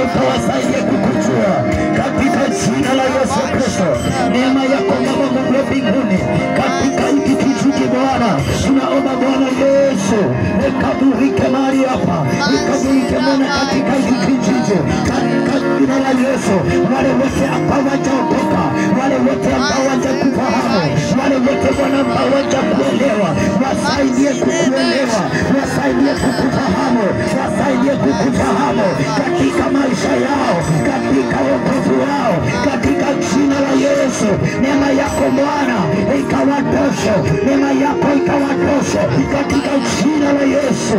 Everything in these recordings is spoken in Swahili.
ukawasaidie kukujua katika jina la Yesu Kristo. Neema yako Baba Mungu mbinguni katika hiki kijiji Bwana, tunaomba Bwana Yesu nikaburike mahali hapa, nikaburike Bwana katika hiki kijiji, katika jina la Yesu. Wale wote ambao wajaokoka, wale wote ambao wajakufahamu, wale wote Bwana ambao wajakuelewa, wasaidie kukuelewa, wasaidie kukufahamu, wasaidie kukufahamu katika maisha yao, katika wokovu wao, katika jina la Yesu. Neema yako Bwana ikawatoshe, neema yako ikawatoshe katika jina la Yesu.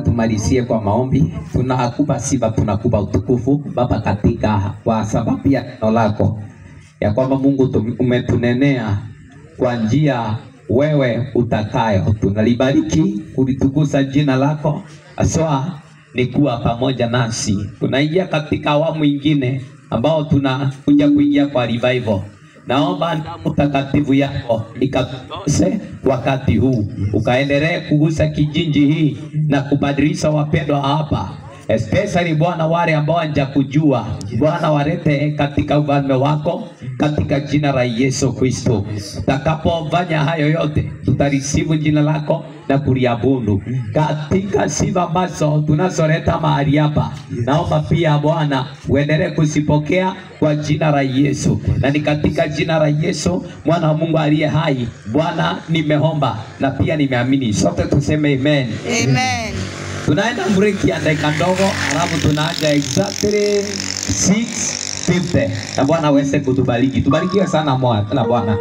Tumalizie kwa maombi. Tunakupa sifa, tunakupa utukufu Baba, katika kwa sababu ya neno lako ya kwamba Mungu umetunenea kwa njia wewe utakayo. Tunalibariki, kulitukuza jina lako, aswa ni kuwa pamoja nasi. Tunaingia katika awamu nyingine ambao tunakuja kuingia kwa revival. Naomba mtakatifu yako ikatuse wakati huu, ukaendelee kugusa kijiji hii na kubadilisha wapendwa hapa, especially Bwana wale ambao hawajakujua Bwana, walete katika ufalme wako katika jina la Yesu Kristo. Tutakapofanya hayo yote, tutarisifu jina lako na kuliabudu katika sifa ambazo tunazoleta mahali hapa. Naomba pia Bwana uendelee kusipokea kwa jina la Yesu, na ni katika jina la Yesu mwana wa Mungu aliye hai. Bwana nimeomba na pia nimeamini, sote tuseme amen. Amen. Tunaenda break ya dakika ndogo, alafu tunaanza exactly 6:50 na Bwana aweze kutubariki. Tubarikiwe sana na Bwana.